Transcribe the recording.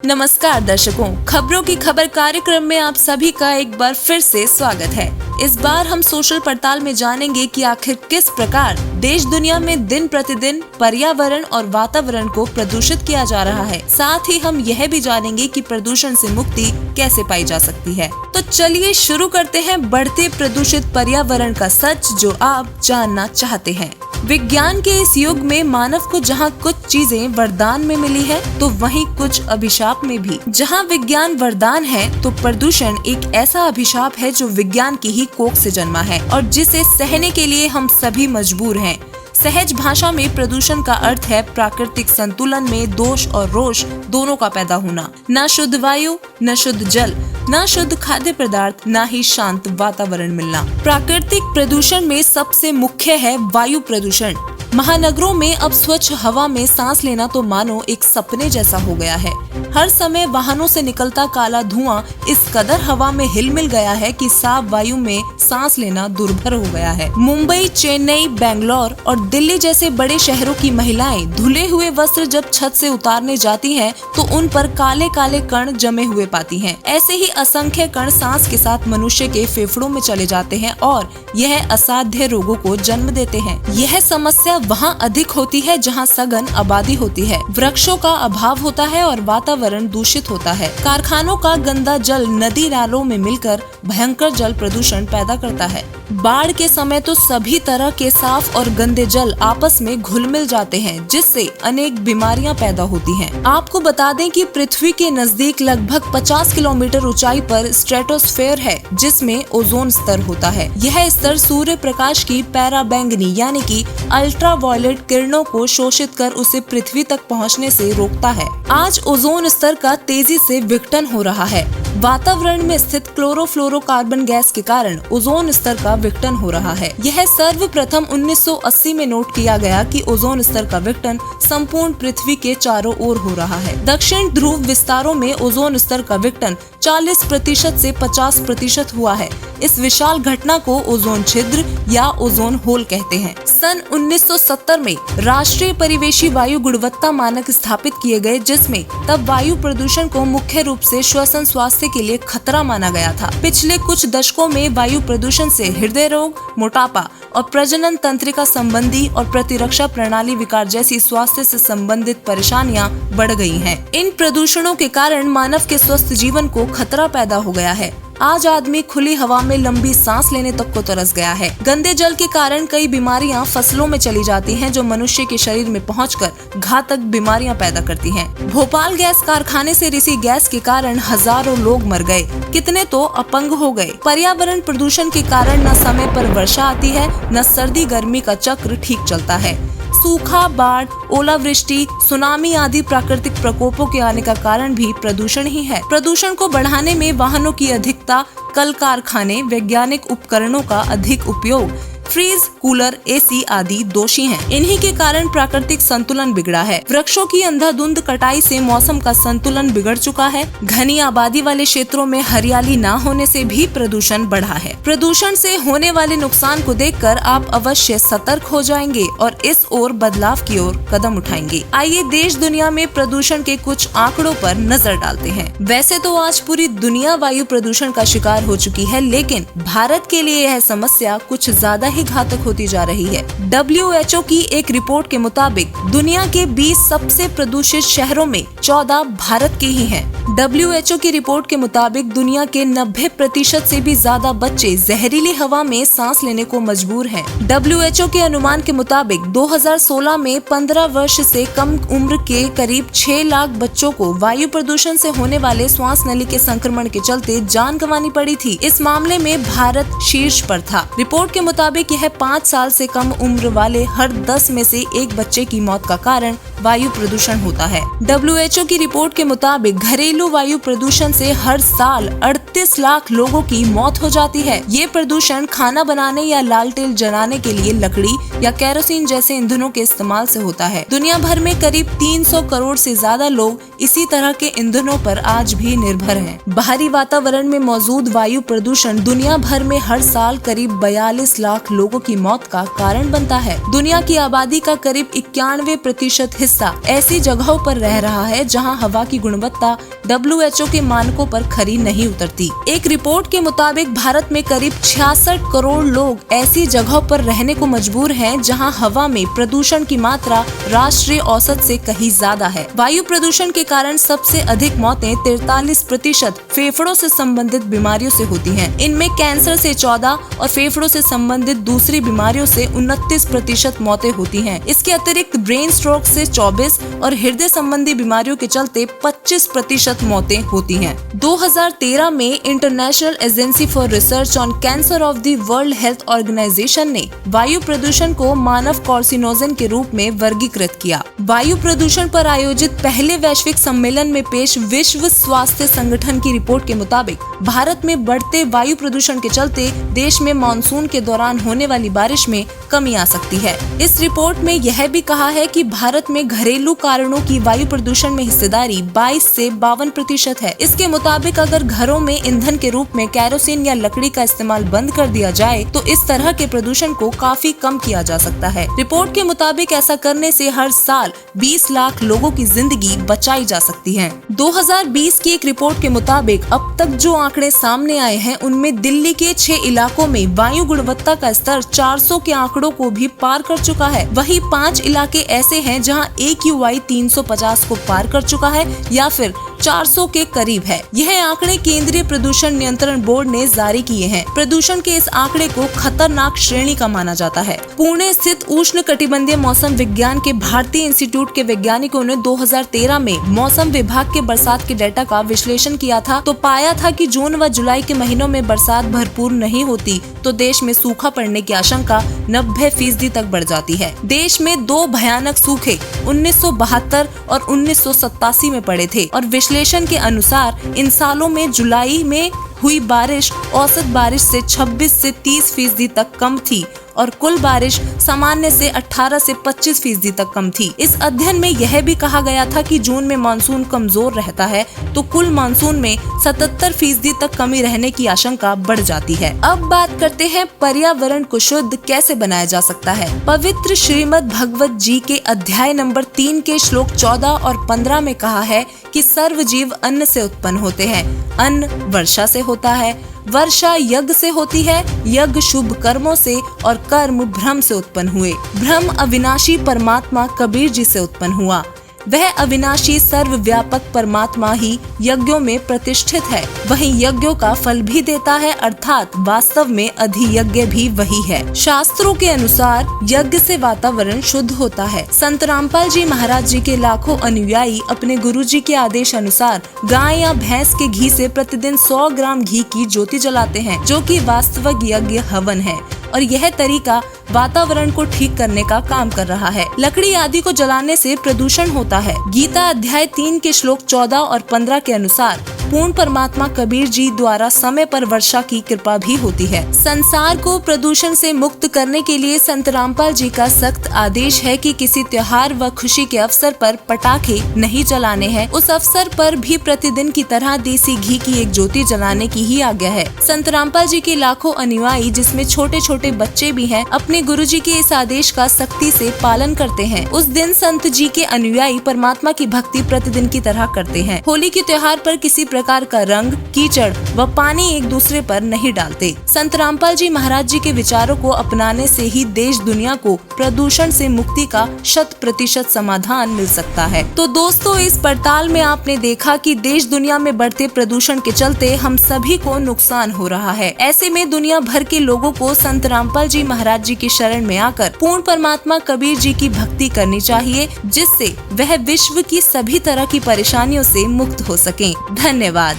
नमस्कार दर्शकों, खबरों की खबर कार्यक्रम में आप सभी का एक बार फिर से स्वागत है। इस बार हम सोशल पड़ताल में जानेंगे कि आखिर किस प्रकार देश दुनिया में दिन प्रतिदिन पर्यावरण और वातावरण को प्रदूषित किया जा रहा है। साथ ही हम यह भी जानेंगे कि प्रदूषण से मुक्ति कैसे पाई जा सकती है। तो चलिए शुरू करते हैं बढ़ते प्रदूषित पर्यावरण का सच जो आप जानना चाहते हैं। विज्ञान के इस युग में मानव को जहाँ कुछ चीजें वरदान में मिली है तो वहीं कुछ अभिशाप में भी। जहाँ विज्ञान वरदान है तो प्रदूषण एक ऐसा अभिशाप है जो विज्ञान की ही कोख से जन्मा है और जिसे सहने के लिए हम सभी मजबूर हैं। सहज भाषा में प्रदूषण का अर्थ है प्राकृतिक संतुलन में दोष और रोष दोनों का पैदा होना। न शुद्ध वायु, न शुद्ध जल, न शुद्ध खाद्य पदार्थ, न ही शांत वातावरण मिलना। प्राकृतिक प्रदूषण में सबसे मुख्य है वायु प्रदूषण। महानगरों में अब स्वच्छ हवा में सांस लेना तो मानो एक सपने जैसा हो गया है। हर समय वाहनों से निकलता काला धुआं इस कदर हवा में हिलमिल गया है कि साफ वायु में सांस लेना दुर्भर हो गया है। मुंबई, चेन्नई, बेंगलोर और दिल्ली जैसे बड़े शहरों की महिलाएं धुले हुए वस्त्र जब छत से उतारने जाती हैं तो उन पर काले काले कण जमे हुए पाती हैं। ऐसे ही असंख्य कण सांस के साथ मनुष्य के फेफड़ों में चले जाते हैं और यह असाध्य रोगों को जन्म देते हैं। यह समस्या वहाँ अधिक होती है जहाँ सघन आबादी होती है, वृक्षों का अभाव होता है और वातावरण दूषित होता है। कारखानों का गंदा जल नदी नालों में मिलकर भयंकर जल प्रदूषण पैदा करता है। बाढ़ के समय तो सभी तरह के साफ और गंदे जल आपस में घुल मिल जाते हैं जिससे अनेक बीमारियां पैदा होती हैं। आपको बता दें कि पृथ्वी के नजदीक लगभग 50 किलोमीटर ऊंचाई पर स्ट्रेटोस्फेयर है जिसमें ओजोन स्तर होता है। यह स्तर सूर्य प्रकाश की पैराबैंगनी यानी कि अल्ट्रावायलेट किरणों को शोषित कर उसे पृथ्वी तक पहुंचने से रोकता है। आज ओजोन स्तर का तेजी से विघटन हो रहा है। वातावरण में स्थित क्लोरोफ्लोरोकार्बन गैस के कारण ओजोन स्तर का विघटन हो रहा है। यह सर्वप्रथम 1980 में नोट किया गया कि ओजोन स्तर का विघटन संपूर्ण पृथ्वी के चारों ओर हो रहा है। दक्षिण ध्रुव विस्तारों में ओजोन स्तर का विघटन 40% से 50% हुआ है। इस विशाल घटना को ओजोन छिद्र या ओजोन होल कहते हैं। सन 1970 में राष्ट्रीय परिवेशी वायु गुणवत्ता मानक स्थापित किए गए जिसमें तब वायु प्रदूषण को मुख्य रूप से श्वसन स्वास्थ्य के लिए खतरा माना गया था। पिछले कुछ दशकों में वायु प्रदूषण से हृदय रोग, मोटापा और प्रजनन तंत्रिका संबंधी और प्रतिरक्षा प्रणाली विकार जैसी स्वास्थ्य से संबंधित परेशानियां बढ़ गई हैं। इन प्रदूषणों के कारण मानव के स्वस्थ जीवन को खतरा पैदा हो गया है। आज आदमी खुली हवा में लंबी सांस लेने तक को तरस गया है। गंदे जल के कारण कई बीमारियां फसलों में चली जाती हैं जो मनुष्य के शरीर में पहुंचकर घातक बीमारियां पैदा करती हैं। भोपाल गैस कारखाने से रिसी गैस के कारण हजारों लोग मर गए, कितने तो अपंग हो गए। पर्यावरण प्रदूषण के कारण न समय पर वर्षा आती है, न सर्दी गर्मी का चक्र ठीक चलता है। सूखा, बाढ़, ओलावृष्टि, सुनामी आदि प्राकृतिक प्रकोपों के आने का कारण भी प्रदूषण ही है। प्रदूषण को बढ़ाने में वाहनों की अधिकता, कल कारखाने, वैज्ञानिक उपकरणों का अधिक उपयोग, फ्रीज, कूलर, एसी आदि दोषी हैं। इन्हीं के कारण प्राकृतिक संतुलन बिगड़ा है। वृक्षों की अंधाधुंध कटाई से मौसम का संतुलन बिगड़ चुका है। घनी आबादी वाले क्षेत्रों में हरियाली न होने से भी प्रदूषण बढ़ा है। प्रदूषण से होने वाले नुकसान को देखकर आप अवश्य सतर्क हो जाएंगे और इस ओर बदलाव की ओर कदम उठाएंगे। आइए देश दुनिया में प्रदूषण के कुछ आंकड़ों पर नजर डालते हैं। वैसे तो आज पूरी दुनिया वायु प्रदूषण का शिकार हो चुकी है, लेकिन भारत के लिए यह समस्या कुछ ज्यादा ही घातक होती जा रही है। WHO की एक रिपोर्ट के मुताबिक दुनिया के 20 सबसे प्रदूषित शहरों में 14 भारत के ही हैं। WHO की रिपोर्ट के मुताबिक दुनिया के 90% से भी ज्यादा बच्चे जहरीली हवा में सांस लेने को मजबूर हैं। WHO के अनुमान के मुताबिक 2016 में 15 वर्ष से कम उम्र के करीब 6 लाख बच्चों को वायु प्रदूषण से होने वाले श्वास नली के संक्रमण के चलते जान गंवानी पड़ी थी। इस मामले में भारत शीर्ष पर था। रिपोर्ट के मुताबिक यह 5 साल से कम उम्र वाले हर 10 में से एक बच्चे की मौत का कारण वायु प्रदूषण होता है। WHO की रिपोर्ट के मुताबिक घरेलू वायु प्रदूषण से हर साल 38 लाख लोगों की मौत हो जाती है। ये प्रदूषण खाना बनाने या लालटेन जलाने के लिए लकड़ी या केरोसिन जैसे ईंधनों के इस्तेमाल से होता है। दुनिया भर में करीब 300 करोड़ से ज्यादा लोग इसी तरह के ईंधनों पर आज भी निर्भर हैं। बाहरी वातावरण में मौजूद वायु प्रदूषण दुनिया भर में हर साल करीब 42 लाख लोगों की मौत का कारण बनता है। दुनिया की आबादी का करीब 91% हिस्सा ऐसी जगहों पर रह रहा है जहां हवा की गुणवत्ता WHO के मानकों पर खरी नहीं उतरती। एक रिपोर्ट के मुताबिक भारत में करीब 66 करोड़ लोग ऐसी जगहों पर रहने को मजबूर हैं जहां हवा में प्रदूषण की मात्रा राष्ट्रीय औसत से कहीं ज्यादा है। वायु प्रदूषण के कारण सबसे अधिक मौतें 43% फेफड़ों से संबंधित बीमारियों से होती हैं। इनमें कैंसर से 14 और फेफड़ों से संबंधित दूसरी बीमारियों से 29% मौतें होती हैं। इसके अतिरिक्त ब्रेन स्ट्रोक से 24 और हृदय संबंधी बीमारियों के चलते 25% मौतें होती हैं। 2013 में International Agency for Research on Cancer of the World Health Organization ने वायु प्रदूषण को मानव कार्सिनोजन के रूप में वर्गीकृत किया। वायु प्रदूषण पर आयोजित पहले वैश्विक सम्मेलन में पेश विश्व स्वास्थ्य संगठन की रिपोर्ट के मुताबिक भारत में बढ़ते वायु प्रदूषण के चलते देश में मानसून के दौरान होने वाली बारिश में कमी आ सकती है। इस रिपोर्ट में यह भी कहा है कि भारत में घरेलू कारणों की वायु प्रदूषण में हिस्सेदारी 22 से 52% है। इसके मुताबिक अगर घरों में ईंधन के रूप में केरोसिन या लकड़ी का इस्तेमाल बंद कर दिया जाए तो इस तरह के प्रदूषण को काफी कम किया जा सकता है। रिपोर्ट के मुताबिक ऐसा करने से हर साल 20 लाख लोगों की जिंदगी बचाई जा सकती है। 2020 की एक रिपोर्ट के मुताबिक अब तक जो आंकड़े सामने आए हैं उनमें दिल्ली के 6 इलाकों में वायु गुणवत्ता का स्तर 400 के आंकड़ों को भी पार कर चुका है। वहीं 5 इलाके ऐसे हैं जहां AQI 350 को पार कर चुका है या फिर 400 के करीब है। यह आंकड़े केंद्रीय प्रदूषण नियंत्रण बोर्ड ने जारी किए हैं। प्रदूषण के इस आंकड़े को खतरनाक श्रेणी का माना जाता है। पुणे स्थित उष्ण कटिबंधीय मौसम विज्ञान के भारतीय इंस्टीट्यूट के वैज्ञानिकों ने 2013 में मौसम विभाग के बरसात के डेटा का विश्लेषण किया था तो पाया था कि जून व जुलाई के महीनों में बरसात भरपूर नहीं होती तो देश में सूखा पड़ने की आशंका 90% तक बढ़ जाती है। देश में 2 भयानक सूखे 1972 और 1987 में पड़े थे और विश्लेषण के अनुसार इन सालों में जुलाई में हुई बारिश औसत बारिश से 26 से 30% तक कम थी और कुल बारिश सामान्य से 18 से 25% तक कम थी। इस अध्ययन में यह भी कहा गया था कि जून में मानसून कमजोर रहता है तो कुल मानसून में 77% तक कमी रहने की आशंका बढ़ जाती है। अब बात करते हैं पर्यावरण को शुद्ध कैसे बनाया जा सकता है। पवित्र श्रीमद् भगवत जी के अध्याय नंबर 3 के श्लोक 14 और 15 में कहा है कि सर्व जीव अन्न से उत्पन्न होते हैं। अन्न वर्षा से होता है, वर्षा यज्ञ से होती है, यज्ञ शुभ कर्मों से और कर्म ब्रह्म से उत्पन्न हुए। ब्रह्म अविनाशी परमात्मा कबीर जी से उत्पन्न हुआ। वह अविनाशी सर्वव्यापक परमात्मा ही यज्ञों में प्रतिष्ठित है। वही यज्ञों का फल भी देता है अर्थात वास्तव में अधियज्ञ भी वही है। शास्त्रों के अनुसार यज्ञ से वातावरण शुद्ध होता है। संत रामपाल जी महाराज जी के लाखों अनुयायी अपने गुरु जी के आदेश अनुसार गाय या भैंस के घी से प्रतिदिन 100 ग्राम घी की ज्योति जलाते हैं जो कि वास्तविक यज्ञ हवन है और यह तरीका वातावरण को ठीक करने का काम कर रहा है। लकड़ी आदि को जलाने से प्रदूषण होता है। गीता अध्याय 3 के श्लोक 14 और 15 के अनुसार पूर्ण परमात्मा कबीर जी द्वारा समय पर वर्षा की कृपा भी होती है। संसार को प्रदूषण से मुक्त करने के लिए संत रामपाल जी का सख्त आदेश है कि किसी त्योहार व खुशी के अवसर पर पटाखे नहीं जलाने हैं। उस अवसर पर भी प्रतिदिन की तरह देसी घी की एक ज्योति जलाने की ही आज्ञा है। संत रामपाल जी के लाखों अनुयायी जिसमें छोटे छोटे बच्चे भी हैं अपने गुरु जी के इस आदेश का सख्ती से पालन करते हैं। उस दिन संत जी के अनुयायी परमात्मा की भक्ति प्रतिदिन की तरह करते हैं। होली के त्योहार पर किसी प्रकार का रंग, कीचड़ व पानी एक दूसरे पर नहीं डालते। संत रामपाल जी महाराज जी के विचारों को अपनाने से ही देश दुनिया को प्रदूषण से मुक्ति का 100% समाधान मिल सकता है। तो दोस्तों, इस पड़ताल में आपने देखा कि देश दुनिया में बढ़ते प्रदूषण के चलते हम सभी को नुकसान हो रहा है। ऐसे में दुनिया भर के लोगों को संत रामपाल जी महाराज जी की शरण में आकर पूर्ण परमात्मा कबीर जी की भक्ति करनी चाहिए, जिससे वह विश्व की सभी तरह की परेशानियों से मुक्त हो सकें। धन्यवाद।